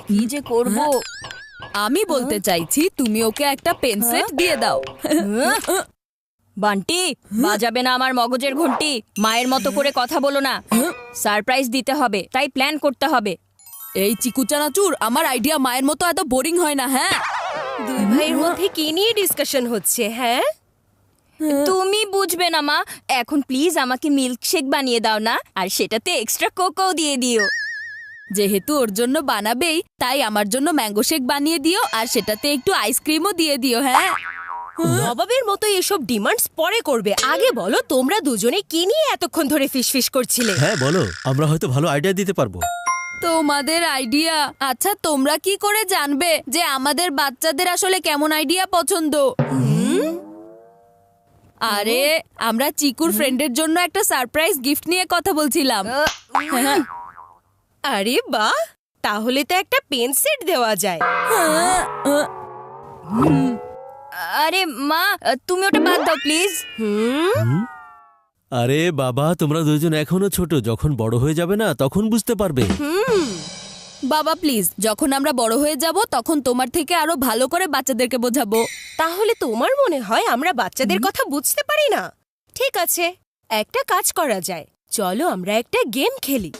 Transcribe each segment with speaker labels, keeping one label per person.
Speaker 1: কি যে করব। আমি বলতে চাইছি তুমি ওকে একটা পেন সেট দিয়ে দাও। বান্টি, বাজাবে না আমার মগজের ঘন্টি। মায়ের মতো করে কথা বলো না। সারপ্রাইজ দিতে হবে, তাই প্ল্যান করতে হবে। এই চিকু চানাচুর, আমার আইডিয়া মায়ের মতো এত বোরিং হয় না। হ্যাঁ,
Speaker 2: দুই ভাইয়ের মধ্যে কি নিয়ে ডিসকাশন হচ্ছে? হ্যাঁ,
Speaker 1: তুমি বুঝবে না মা। এখন প্লিজ আমাকে মিল্কশেক বানিয়ে দাও না, আর সেটাতে এক্সট্রা কোকো দিয়ে দিও। যেহেতু ওর জন্য বানাবেই, তাই আমার জন্য ম্যাঙ্গো শেক বানিয়ে দিও, আর সেটাতে একটু আইসক্রিমও দিয়ে দিও। হ্যাঁ,
Speaker 2: নবাবের মতো এসব ডিমান্ডস পরে করবে। আগে বলো, তোমরা দুজনে কি নিয়ে এতক্ষণ ধরে ফিসফিস করছিলে?
Speaker 3: হ্যাঁ বলো, আমরা হয়তো ভালো আইডিয়া দিতে পারবো।
Speaker 1: তোমাদের আইডিয়া? আচ্ছা, তোমরা কি করে জানবে যে আমাদের বাচ্চাদের আসলে কেমন আইডিয়া পছন্দ? আরে, আমরা চিকুর ফ্রেন্ডের জন্য একটা সারপ্রাইজ গিফট নিয়ে কথা বলছিলাম।
Speaker 2: আরে বাহ, তাহলে তো একটা পেন সেট দেওয়া যায়।
Speaker 1: আরে মা, তুমি ওটা বাদ দাও প্লিজ।
Speaker 3: আরে বাবা, তোমরা দুজন এখনো ছোট, যখন বড় হয়ে যাবে না তখন বুঝতে পারবে।
Speaker 1: বাবা প্লিজ, যখন আমরা বড় হয়ে যাব তখন তোমার থেকে আরো ভালো করে বাচ্চাদেরকে বোঝাবো।
Speaker 2: তাহলে তোমার মনে হয় আমরা বাচ্চাদের কথা বুঝতে পারি না? ঠিক আছে, একটা কাজ করা যায়। চলো আমরা একটা গেম খেলি,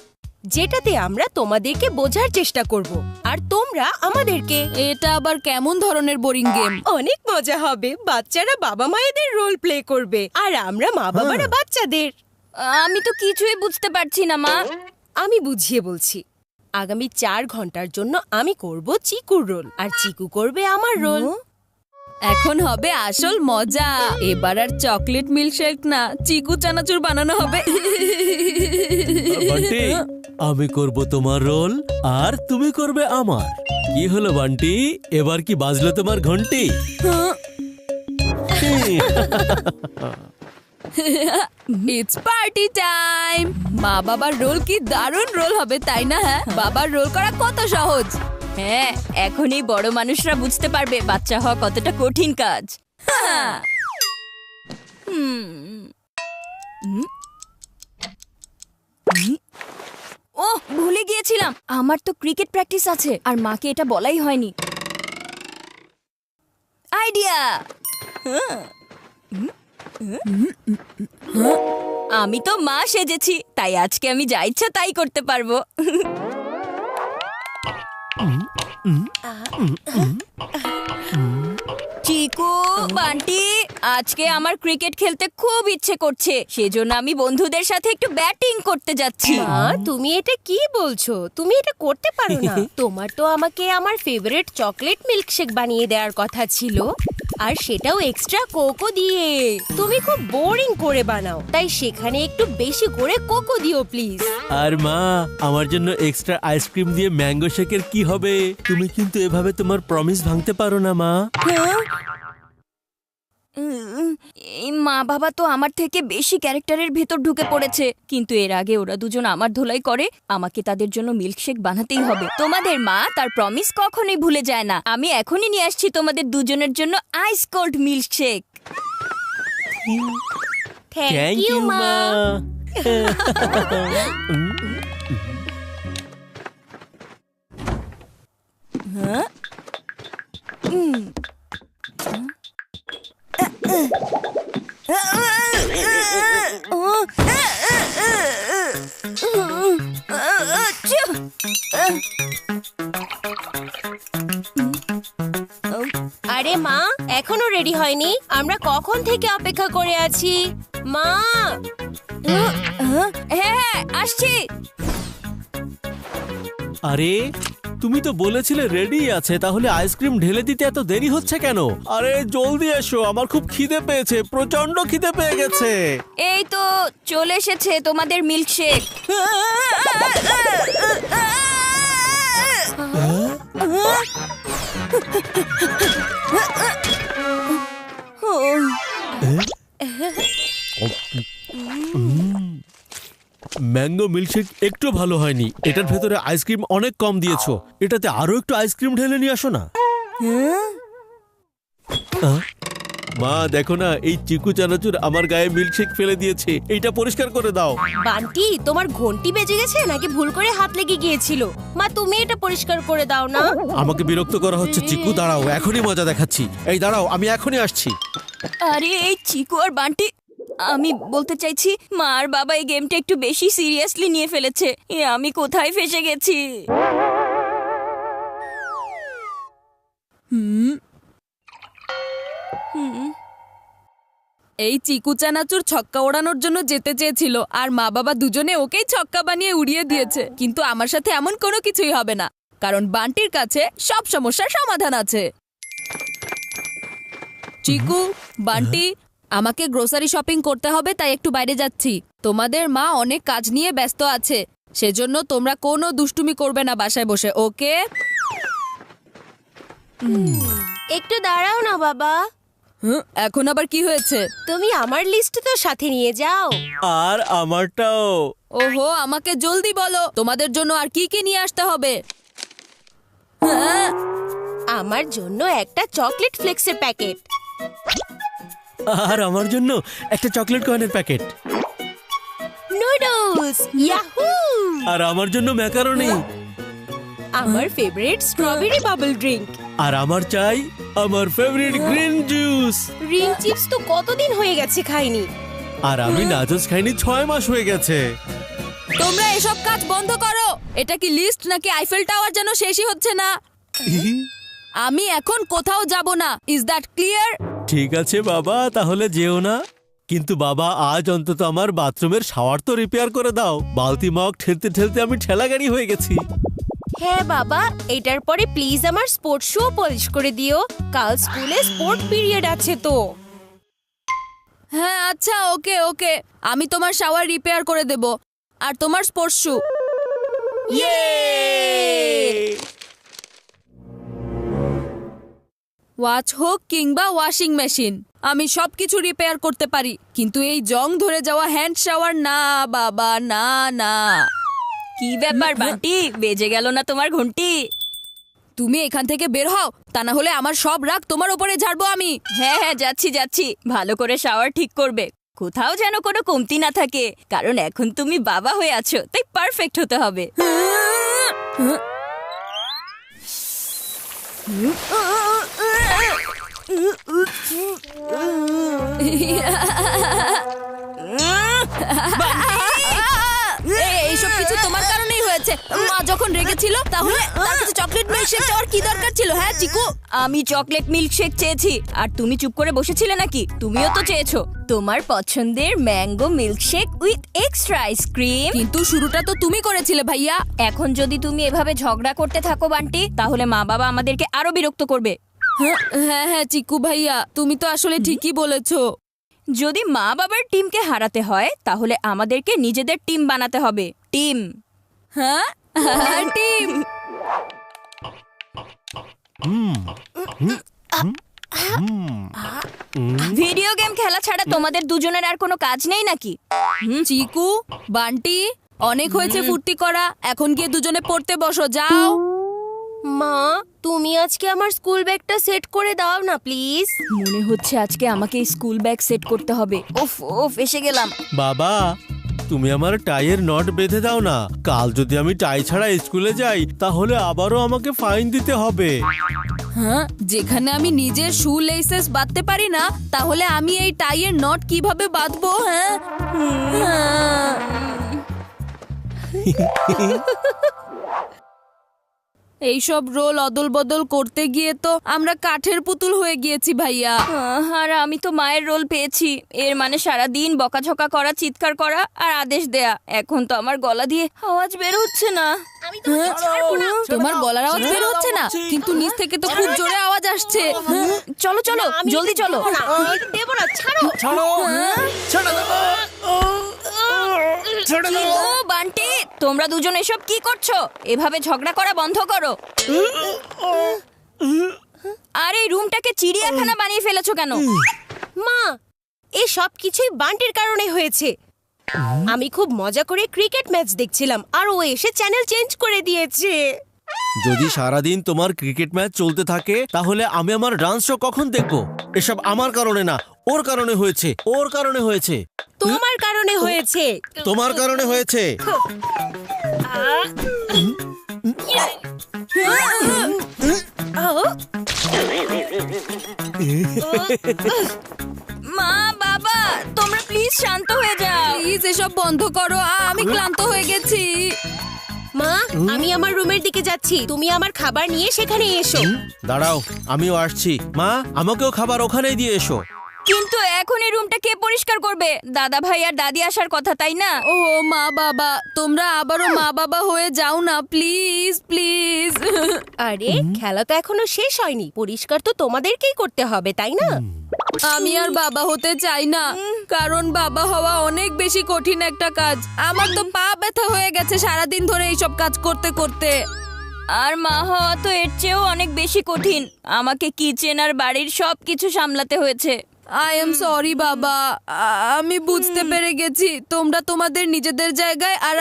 Speaker 2: যেটাতে আমরা তোমাদেরকে বোঝার চেষ্টা করব, আর তোমরা আমাদেরকে।
Speaker 1: এটা আবার কেমন ধরনের বোরিং গেম?
Speaker 2: অনেক মজা হবে। বাচ্চারা বাবা মায়েদের রোল প্লে করবে, আর আমরা মা বাবারা বাচ্চাদের।
Speaker 1: আমি তো কিছুই বুঝতে পারছি না মা।
Speaker 2: আমি বুঝিয়ে বলছি। আগামী 4 ঘন্টার জন্য আমি করব চিকুর রোল, আর চিকু করবে আমার রোল।
Speaker 1: এখন হবে আসল মজা। এবার আর চকলেট মিল্কশেক না, চিকু চানাচুর বানানো হবে।
Speaker 3: বান্টি, আমি করব তোমার রোল আর তুমি করবে আমার। কি হলো বান্টি, এবার কি বাজলো তোমার ঘন্টি?
Speaker 1: It's party time. মা বাবার রোল কি দারুণ রোল হবে, তাই না? হ্যাঁ, বাবার রোল করা কত সহজ। হ্যাঁ, এখনই বড় মানুষরা বুঝতে পারবে বাচ্চা হওয়া কতটা কঠিন কাজ। ও, ভুলে গিয়েছিলাম, আমার তো ক্রিকেট প্র্যাকটিস আছে, আর মাকে এটা বলাই হয়নি। আইডিয়া! আমি তো মা সেজেছি, তাই আজকে আমি যা ইচ্ছা তাই করতে পারবো। চিকু, বান্টি, আজকে আমার ক্রিকেট খেলতে খুব ইচ্ছে করছে, সেজন্য আমি বন্ধুদের সাথে একটু ব্যাটিং করতে যাচ্ছি।
Speaker 2: মা, তুমি এটা কি বলছো? তুমি এটা করতে পারো না। তোমার তো আমাকে আমার ফেভারিট চকলেট মিল্কশেক বানিয়ে দেওয়ার কথা ছিল, আর সেটাও এক্সট্রা কোকো দিয়ে। তুমি খুব বোরিং করে বানাও, তাই সেখানে একটু বেশি করে কোকো দিও প্লিজ।
Speaker 3: আর মা, আমার জন্য এক্সট্রা আইসক্রিম দিয়ে ম্যাঙ্গো শেকের কি হবে? তুমি কিন্তু এভাবে তোমার প্রমিস ভাঙতে পারো না মা।
Speaker 1: এই মা বাবা তো আমার থেকে বেশি ক্যারেক্টারের ভেতর ঢুকে পড়েছে, কিন্তু এর আগে ওরা দুজন আমার ধোলাই করে। আমাকে তাদের জন্য মিল্কশেক বানাতেই হবে। তোমাদের মা তার প্রমিস কখনোই ভুলে যায় না। আমি এখনই নিয়ে আসছি তোমাদের দুজনের জন্য আইস কোল্ড মিল্কশেক।
Speaker 2: থ্যাংক ইউ মা। আরে মা, এখনো রেডি হয়নি? আমরা কখন থেকে অপেক্ষা করে আছি। মা!
Speaker 1: হ্যাঁ, আসছি।
Speaker 3: আরে, তুমি তো বলেছিলে রেডি আছে, তাহলে আইসক্রিম ঢেলে দিতে এত দেরি হচ্ছে কেন? আরে জলদি এসো, আমার খুব খিদে পেয়েছে, প্রচন্ড খিদে পেয়ে গেছে।
Speaker 1: এই তো চলে এসেছে তোমাদের মিল্কশেক।
Speaker 3: ম্যাঙ্গো মিল্কশেক একটু ভালো হয়নি, এটার ভেতরে আইসক্রিম অনেক কম দিয়েছো। এটাতে আরো একটু আইসক্রিম ঢেলে নিয়ে আসো না। মা দেখো না, এই চিকু চানাচুর আমার গায়ে মিল্কশেক ফেলে দিয়েছে, এইটা পরিষ্কার করে দাও।
Speaker 2: বান্টি, তোমার ঘন্টি বেজে গেছে নাকি ভুল করে হাত লেগে গিয়েছিল? মা, তুমি এটা পরিষ্কার করে দাও না।
Speaker 3: আমাকে বিরক্ত করা হচ্ছে চিকু, দাঁড়াও, এখনই মজা দেখাচ্ছি। এই দাঁড়াও, আমি এখনই আসছি।
Speaker 1: আরে এই চিকু আর বান্টি, আমি বলতে চাইছি মা আর বাবা এই গেমটা একটু বেশি সিরিয়াসলি নিয়ে ফেলেছে। আমি কোথায় ফেসে গেছি?
Speaker 4: এই চিকু চানাচুর ছক্কা ওড়ানোর জন্য যেতে চেয়েছিল, আর মা বাবা দুজনে ওকেই ছক্কা বানিয়ে উড়িয়ে দিয়েছে। কিন্তু আমার সাথে এমন কোনো কিছুই হবে না, কারণ বান্টির কাছে সব সমস্যার সমাধান আছে। চিকু, বান্টি, আমাকে গ্রোসারি শপিং করতে হবে, তাই একটু বাইরে যাচ্ছি। তোমাদের মা অনেক কাজ নিয়ে ব্যস্ত আছে, সেজন্য তোমরা কোনো দুষ্টুমি করবে না বাসায় বসে, ওকে?
Speaker 2: একটু দাঁড়াও না বাবা।
Speaker 4: এখন আবার কি হয়েছে?
Speaker 2: তুমি আমার লিস্ট তো সাথে নিয়ে যাও।
Speaker 3: আর আমারটাও।
Speaker 4: ওহো, আমাকে জলদি বলো তোমাদের জন্য আর কি কি নিয়ে আসতে হবে। হ্যাঁ,
Speaker 2: আমার জন্য একটা চকলেট ফ্লেক্সের প্যাকেট,
Speaker 3: আর আমার জন্য একটা চকলেট কয়েনের প্যাকেট,
Speaker 2: নুডলস, ইয়াহু!
Speaker 3: আর আমার জন্য ম্যাকারনি,
Speaker 2: আমার ফেভারিট স্ট্রবেরি বাবল ড্রিঙ্ক,
Speaker 3: আর আমার চাই আমার favourite green juice.
Speaker 2: Ring chips তো কতদিন হয়ে গেছে খাইনি।
Speaker 3: আর আমি নাচস খাইনি 6 মাস হয়ে গেছে।
Speaker 4: তোমরা এসব কাজ বন্ধ করো। এটা কি লিস্ট নাকি আইফেল টাওয়ার যেন শেষই হচ্ছে না। আমি এখন কোথাও যাব না, ইজ দ্যাট ক্লিয়ার?
Speaker 3: ঠিক আছে বাবা, তাহলে যেও না। কিন্তু বাবা, আজ অন্তত আমার বাথরুমের শাওয়ার তো রিপেয়ার করে দাও। বালতি মগ ঠেলতে ঠেলতে আমি ঠেলা গাড়ি হয়ে গেছি।
Speaker 2: হ্যাঁ বাবা, এটার পরে প্লিজ আমার স্পোর্টস শু পলিশ করে দিও, কাল স্কুলে স্পোর্ট পিরিয়ড আছে তো।
Speaker 4: হ্যাঁ আচ্ছা, ওকে ওকে, আমি তোমার শাওয়ার রিপেয়ার করে দেব, আর তোমার স্পোর্টস শু। ওয়াচ হোক কিংবা ওয়াশিং মেশিন, আমি সবকিছু রিপেয়ার করতে পারি, কিন্তু এই জং ধরে যাওয়া হ্যান্ড শাওয়ার না বাবা, না না।
Speaker 1: কি ব্যাপার বান্টি, বেজে গেল না তোমার ঘন্টি?
Speaker 4: তুমি এখান থেকে বের হও, তা না হলে আমার সব রাগ তোমার উপরে ঝাড়বো আমি।
Speaker 1: হ্যাঁ হ্যাঁ, যাচ্ছি যাচ্ছি। ভালো করে শাওয়ার ঠিক করবে, কোথাও যেন কোনো কমতি না থাকে, কারণ এখন তুমি বাবা হয়ে আছো, তাই পারফেক্ট হতে হবে।
Speaker 4: এইসব কিছু তোমার কারণেই হয়েছে। মা যখন রেগেছিল, তাহলে তার কাছে চকলেট মিল্কশেক চাওয়ার কি দরকার ছিল? হ্যাঁ চিকু,
Speaker 1: আমি চকলেট মিল্কশেক চেয়েছি, আর তুমি চুপ করে বসেছিলে নাকি? তুমিও তো চেয়েছো তোমার পছন্দের mango milkshake with extra ice cream.
Speaker 4: কিন্তু শুরুটা তো তুমি করেছিলে ভাইয়া।
Speaker 1: এখন যদি তুমি এভাবে ঝগড়া করতে থাকো বান্টি, তাহলে মা বাবা আমাদেরকে আরো বিরক্ত করবে।
Speaker 4: হ্যাঁ হ্যাঁ চিকু ভাইয়া, তুমি তো আসলে ঠিকই বলেছো।
Speaker 1: যদি মা বাবার টিমকে হারাতে হয়, তাহলে আমাদেরকে নিজেদের টিম বানাতে হবে। টিম।
Speaker 4: হ্যাঁ টিম।
Speaker 1: ভিডিও গেম খেলা ছাড়া তোমাদের দুজনের আর কোনো কাজ নেই নাকি?
Speaker 4: চিকু, বান্টি, অনেক হয়েছে ফুর্তি করা, এখন গিয়ে দুজনে পড়তে বসো, যাও।
Speaker 2: মা, তুমি আজকে আমার স্কুল ব্যাগটা সেট করে দাও না প্লিজ।
Speaker 1: মনে হচ্ছে আজকে আমাকে স্কুল ব্যাগ সেট করতে হবে। ওফ ওফ, এসে গেলাম।
Speaker 3: বাবা, তুমি আমার টাইয়ের নট বেঁধে দাও না। কাল যদি আমি টাই ছাড়া স্কুলে যাই, তাহলে আবারও আমাকে ফাইন দিতে হবে।
Speaker 4: হ্যাঁ, যেখানে আমি নিজের শু লেসেস বাঁধতে পারি না, তাহলে আমি এই টাইয়ের নট কিভাবে বাঁধবো? হ্যাঁ, এইসব রোল অদল বদল করতে গিয়ে তো আমরা কাঠের পুতুল হয়ে গিয়েছি ভাইয়া।
Speaker 1: আর আমি তো মায়ের রোল পেয়েছি, এর মানে সারাদিন বকাঝকা করা, চিৎকার করা আর আদেশ দেয়া। এখন তো আমার গলা দিয়ে আওয়াজ বের হচ্ছে না।
Speaker 2: আমি তোমাকে ছাড়বো না।
Speaker 4: তোমার গলার আওয়াজ বের হচ্ছে না, কিন্তু নিচ থেকে তো খুব জোরে আওয়াজ আসছে।
Speaker 1: চলো চলো,
Speaker 2: আমি
Speaker 1: জলদি চলো।
Speaker 2: দেবো না, আমি দেবো না, ছাড়ো।
Speaker 1: ও বান্টি, তোমরা দুজন এসব কি করছো? এভাবে ঝগড়া করা বন্ধ করো। আর এই রুমটাকে চিড়িয়াখানা বানিয়ে ফেলেছো কেন?
Speaker 2: মা, এই সব কিছুই বান্টির কারণে হয়েছে। আমি খুব মজা করে ক্রিকেট ম্যাচ দেখছিলাম, আর ও এসে চ্যানেল চেঞ্জ করে দিয়েছে।
Speaker 3: যদি সারাদিন তোমার ক্রিকেট ম্যাচ চলতে থাকে তাহলে আমি আমার ডান্স শো কখন দেখবো? এসব আমার কারণে না, ওর কারণে হয়েছে, ওর কারণে হয়েছে,
Speaker 2: তোমার কারণে হয়েছে।
Speaker 3: তোমার কারণে হয়েছে।
Speaker 2: আহ,
Speaker 1: মা বাবা তোমরা প্লিজ শান্ত হয়ে যাও।
Speaker 4: প্লিজ এসব বন্ধ করো, আমি ক্লান্ত হয়ে গেছি।
Speaker 2: মা, আমি আমার রুমের দিকে যাচ্ছি, তুমি আমার খাবার নিয়ে সেখানে এসো।
Speaker 3: দাঁড়াও, আমিও আসছি। মা, আমাকেও খাবার ওখানেই দিয়ে এসো।
Speaker 1: কিন্তু এখন এই রুমটা কে পরিষ্কার করবে? দাদা ভাই আর দাদি আসার কথা, তাই না?
Speaker 4: ও মা বাবা, তোমরা আবারও মা বাবা হয়ে যাও না, প্লিজ প্লিজ।
Speaker 2: আরে খেলা তো এখনো শেষ হয়নি, পরিষ্কার তো তোমাদেরকেই করতে হবে, তাই না?
Speaker 4: আমি আর বাবা হতে চাই না, কারণ বাবা হওয়া অনেক বেশি কঠিন একটা কাজ। আমার তো পা ব্যথা হয়ে গেছে সারাদিন ধরে এইসব কাজ করতে করতে।
Speaker 1: আর মা হওয়া তো এর চেয়েও অনেক বেশি কঠিন। আমাকে কিচেন আর বাড়ির সব কিছু সামলাতে হয়েছে।
Speaker 4: আই এম সরি বাবা, আমি বুঝতে পেরে গেছি তোমরা তোমাদের নিজেদের জায়গায় আর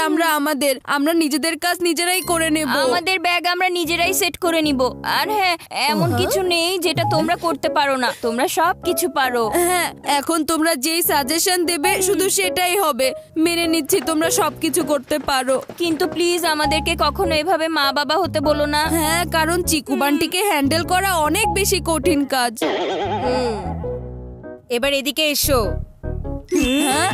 Speaker 4: আমরা নিজেদের কাজ নিজেরাই করে নেব।
Speaker 1: আমাদের ব্যাগ আমরা নিজেরাই সেট করে নিব। আর হ্যাঁ, এমন কিছু নেই যেটা তোমরা করতে পারো না, তোমরা সব কিছু পারো।
Speaker 4: হ্যাঁ, এখন তোমরা যেই সাজেশন দেবে শুধু সেটাই হবে। মেনে নিচ্ছি তোমরা সবকিছু করতে পারো,
Speaker 1: কিন্তু প্লিজ আমাদেরকে কখনো এভাবে মা বাবা হতে বলো না।
Speaker 4: হ্যাঁ, কারণ চিকু বান্টিকে হ্যান্ডেল করা অনেক বেশি কঠিন কাজ।
Speaker 2: এবার এদিকে এসো।
Speaker 4: হ্যাঁ